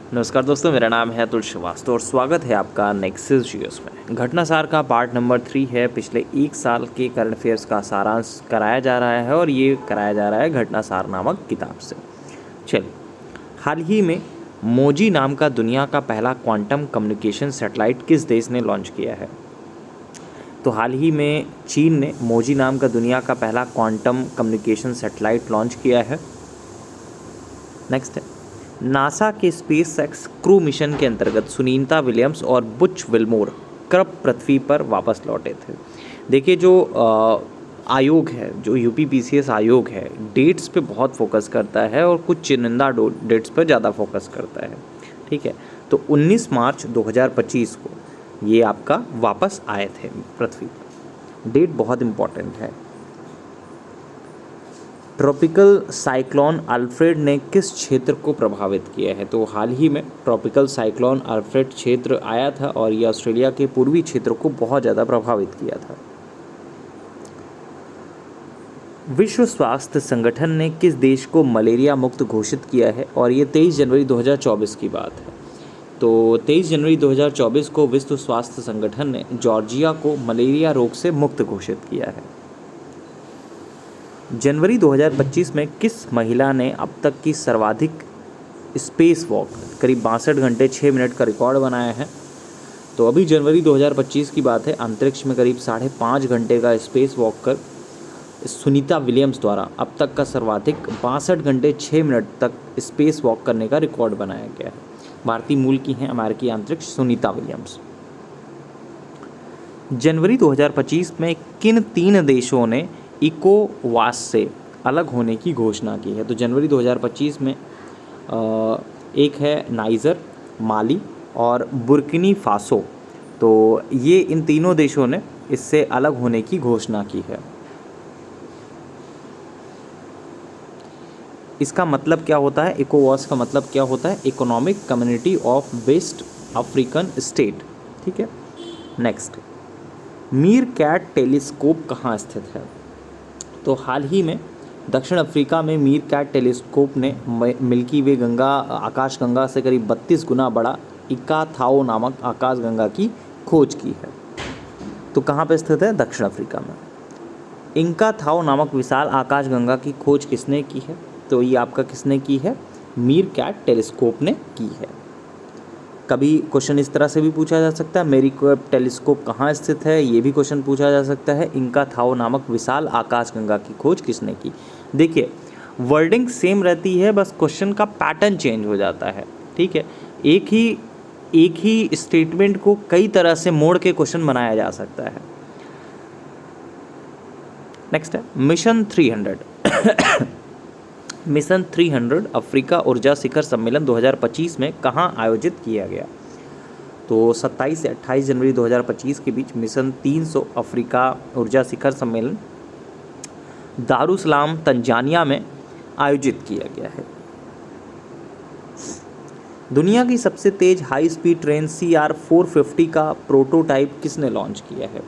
नमस्कार दोस्तों, मेरा नाम है अतुल श्रीवास्तव और स्वागत है आपका नेक्सस जीएस में। घटनासार का पार्ट नंबर 3 है। पिछले एक साल के करंट अफेयर्स का सारांश कराया जा रहा है और ये कराया जा रहा है घटनासार नामक किताब से। चलिए, हाल ही में मोजी नाम का दुनिया का पहला क्वांटम कम्युनिकेशन सैटेलाइट किस देश ने लॉन्च किया है? तो हाल ही में चीन ने मोजी नाम का दुनिया का पहला क्वांटम कम्युनिकेशन सैटेलाइट लॉन्च किया है। नेक्स्ट है, नासा के स्पेसएक्स क्रू मिशन के अंतर्गत सुनीता विलियम्स और बुच विल्मोर कब पृथ्वी पर वापस लौटे थे? देखिए, जो आयोग है, जो यूपीपीसीएस आयोग है, डेट्स पे बहुत फोकस करता है और कुछ चुनिंदा डेट्स पर ज़्यादा फोकस करता है। ठीक है, तो 19 मार्च 2025 को ये आपका वापस आए थे पृथ्वी पर। डेट बहुत इम्पॉर्टेंट है। ट्रॉपिकल साइक्लोन अल्फ्रेड ने किस क्षेत्र को प्रभावित किया है? तो हाल ही में ट्रॉपिकल साइक्लोन अल्फ्रेड क्षेत्र आया था और ये ऑस्ट्रेलिया के पूर्वी क्षेत्र को बहुत ज़्यादा प्रभावित किया था। विश्व स्वास्थ्य संगठन ने किस देश को मलेरिया मुक्त घोषित किया है? और ये 23 जनवरी 2024 की बात है। तो 23 जनवरी 2024 को विश्व स्वास्थ्य संगठन ने जॉर्जिया को मलेरिया रोग से मुक्त घोषित किया है। जनवरी 2025 में किस महिला ने अब तक की सर्वाधिक स्पेस वॉक करीब 62 घंटे 6 मिनट का रिकॉर्ड बनाया है? तो अभी जनवरी 2025 की बात है। अंतरिक्ष में करीब 5.5 घंटे का स्पेस वॉक कर सुनीता विलियम्स द्वारा अब तक का सर्वाधिक 62 घंटे 6 मिनट तक स्पेस वॉक करने का रिकॉर्ड बनाया गया है। भारतीय मूल की हैं अमेरिकी अंतरिक्ष सुनीता विलियम्स। जनवरी 2025 में किन 3 देशों ने इकोवास से अलग होने की घोषणा की है? तो जनवरी 2025 में एक है नाइजर, माली और बुर्किनी फासो। तो ये इन तीनों देशों ने इससे अलग होने की घोषणा की है। इसका मतलब क्या होता है? इकोवास का मतलब क्या होता है? Economic community of West African state. ठीक है, नेक्स्ट, मीर कैट टेलीस्कोप कहाँ स्थित है? तो हाल ही में दक्षिण अफ्रीका में मीर कैट टेलीस्कोप ने मिल्की वे गंगा आकाशगंगा से करीब 32 गुना बड़ा इका थाओ नामक आकाशगंगा की खोज की है। तो कहाँ पे स्थित है? दक्षिण अफ्रीका में। इंका थाओ नामक विशाल आकाशगंगा की खोज किसने की है? तो ये आपका किसने की है? मीर कैट टेलीस्कोप ने की है। कभी क्वेश्चन इस तरह से भी पूछा जा सकता है, मीर कैट टेलीस्कोप कहाँ स्थित है? ये भी क्वेश्चन पूछा जा सकता है। इंका थाओ नामक विशाल आकाशगंगा की खोज किसने की? देखिए, वर्डिंग सेम रहती है, बस क्वेश्चन का पैटर्न चेंज हो जाता है। ठीक है, एक ही स्टेटमेंट को कई तरह से मोड़ के क्वेश्चन बनाया जा सकता है। नेक्स्ट है मिशन 300 मिशन 300 अफ्रीका ऊर्जा शिखर सम्मेलन 2025 में कहाँ आयोजित किया गया? तो 27 से 28 जनवरी 2025 के बीच मिशन 300 अफ्रीका ऊर्जा शिखर सम्मेलन दारुसलाम तंजानिया में आयोजित किया गया है। दुनिया की सबसे तेज हाई स्पीड ट्रेन CR450 का प्रोटोटाइप किसने लॉन्च किया है?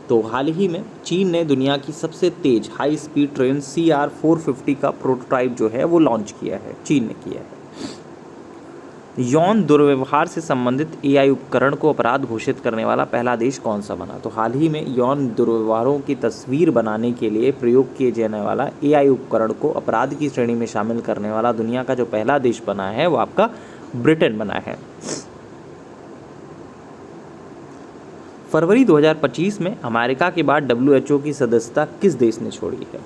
तो हाल ही में चीन ने दुनिया की सबसे तेज हाई स्पीड ट्रेन CR450 का प्रोटोटाइप जो है वो लॉन्च किया है, चीन ने किया है। यौन दुर्व्यवहार से संबंधित AI उपकरण को अपराध घोषित करने वाला पहला देश कौन सा बना? तो हाल ही में यौन दुर्व्यवहारों की तस्वीर बनाने के लिए प्रयोग किए जाने वाला AI उपकरण को अपराध की श्रेणी में शामिल करने वाला दुनिया का जो पहला देश बना है वो आपका ब्रिटेन बना है। फरवरी 2025 में अमेरिका के बाद WHO की सदस्यता किस देश ने छोड़ी है?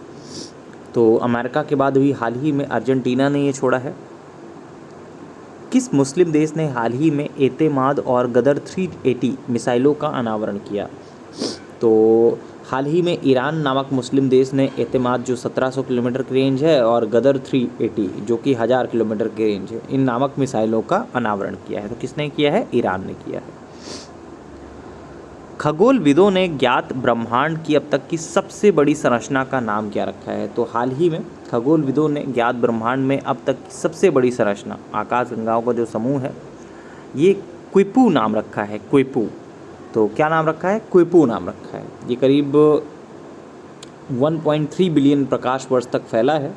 तो अमेरिका के बाद हुई हाल ही में अर्जेंटीना ने ये छोड़ा है। किस मुस्लिम देश ने हाल ही में एतेमाद और गदर 380 मिसाइलों का अनावरण किया? तो हाल ही में ईरान नामक मुस्लिम देश ने एतेमाद जो 1700 किलोमीटर की रेंज है और गदर 380 जो कि 1000 किलोमीटर की रेंज है, इन नामक मिसाइलों का अनावरण किया है। तो किसने किया है? ईरान ने किया है। खगोलविदों ने ज्ञात ब्रह्मांड की अब तक की सबसे बड़ी संरचना का नाम क्या रखा है? तो हाल ही में खगोलविदों ने ज्ञात ब्रह्मांड में अब तक की सबसे बड़ी संरचना, आकाशगंगाओं का जो समूह है, ये क्विपू नाम रखा है। क्विपू, तो क्या नाम रखा है? क्विपू नाम रखा है। ये करीब 1.3 बिलियन प्रकाश वर्ष तक फैला है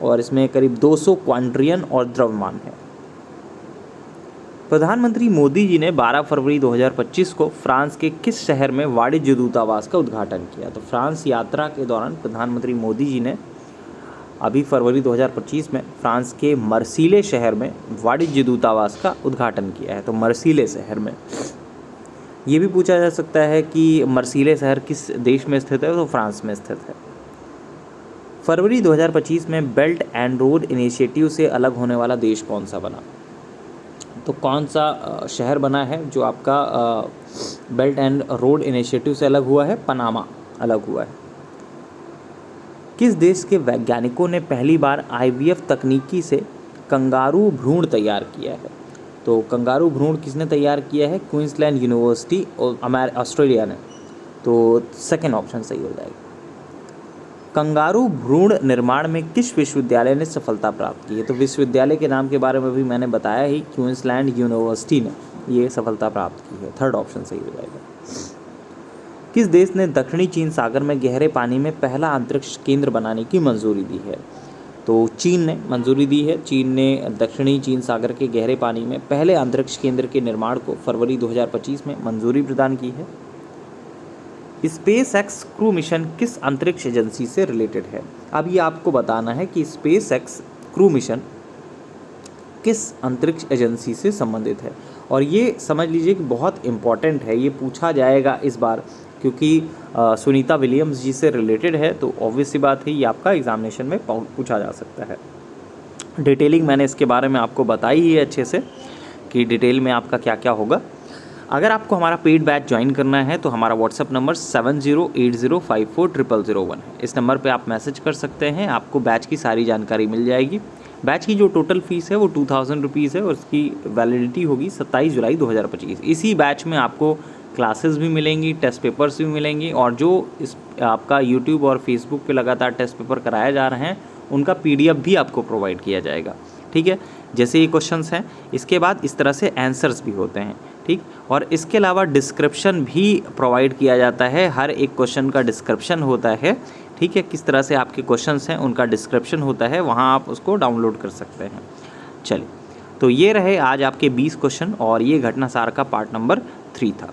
और इसमें करीब 200 क्वाड्रियन और द्रव्यमान है। प्रधानमंत्री मोदी जी ने 12 फरवरी 2025 को फ्रांस के किस शहर में वाणिज्य दूतावास का उद्घाटन किया? तो फ्रांस यात्रा के दौरान प्रधानमंत्री मोदी जी ने अभी फरवरी 2025 में फ्रांस के मर्सीले शहर में वाणिज्य दूतावास का उद्घाटन किया है। तो मर्सीले शहर में, ये भी पूछा जा सकता है कि मर्सीले शहर किस देश में स्थित है? तो फ्रांस में स्थित है। फरवरी 2025 में बेल्ट एंड रोड इनिशिएटिव से अलग होने वाला देश कौन सा बना? तो कौन सा शहर बना है जो आपका बेल्ट एंड रोड इनिशिएटिव से अलग हुआ है? पनामा अलग हुआ है। किस देश के वैज्ञानिकों ने पहली बार IVF तकनीकी से कंगारू भ्रूण तैयार किया है? तो कंगारू भ्रूण किसने तैयार किया है? क्वींसलैंड यूनिवर्सिटी और ऑस्ट्रेलिया ने। तो सेकेंड ऑप्शन सही हो जाएगा। कंगारू भ्रूण निर्माण में किस विश्वविद्यालय ने सफलता प्राप्त की है? तो विश्वविद्यालय के नाम के बारे में भी मैंने बताया ही, क्वींसलैंड यूनिवर्सिटी ने ये सफलता प्राप्त की है। थर्ड ऑप्शन सही हो जाएगा। किस देश ने दक्षिणी चीन सागर में गहरे पानी में पहला अंतरिक्ष केंद्र बनाने की मंजूरी दी है? तो चीन ने मंजूरी दी है। चीन ने दक्षिणी चीन सागर के गहरे पानी में पहले अंतरिक्ष केंद्र के निर्माण को फरवरी 2025 में मंजूरी प्रदान की है। स्पेसएक्स क्रू मिशन किस अंतरिक्ष एजेंसी से रिलेटेड है? अब ये आपको बताना है कि स्पेसएक्स क्रू मिशन किस अंतरिक्ष एजेंसी से संबंधित है। और ये समझ लीजिए कि बहुत इम्पॉर्टेंट है, ये पूछा जाएगा इस बार, क्योंकि सुनीता विलियम्स जी से रिलेटेड है। तो ऑब्वियस सी बात है, ये आपका एग्जामिनेशन में पूछा जा सकता है। डिटेलिंग मैंने इसके बारे में आपको बताई ही है अच्छे से कि डिटेल में आपका क्या क्या होगा। अगर आपको हमारा पेड बैच ज्वाइन करना है तो हमारा व्हाट्सअप नंबर 7080540001 है। इस नंबर पे आप मैसेज कर सकते हैं, आपको बैच की सारी जानकारी मिल जाएगी। बैच की जो टोटल फीस है वो 2000 रुपीज़ है और उसकी वैलिडिटी होगी 27 जुलाई 2025। इसी बैच में आपको क्लासेस भी मिलेंगी, टेस्ट पेपर्स भी मिलेंगी, और जो इस आपका यूट्यूब और फेसबुक पे लगातार टेस्ट पेपर कराए जा रहे हैं उनका PDF भी आपको प्रोवाइड किया जाएगा। ठीक है, जैसे ये क्वेश्चंस हैं, इसके बाद इस तरह से आंसर्स भी होते हैं। ठीक, और इसके अलावा डिस्क्रिप्शन भी प्रोवाइड किया जाता है। हर एक क्वेश्चन का डिस्क्रिप्शन होता है। ठीक है, किस तरह से आपके क्वेश्चंस हैं उनका डिस्क्रिप्शन होता है, वहाँ आप उसको डाउनलोड कर सकते हैं। चलिए, तो ये रहे आज आपके 20 क्वेश्चन और ये घटना सार का पार्ट नंबर 3 था।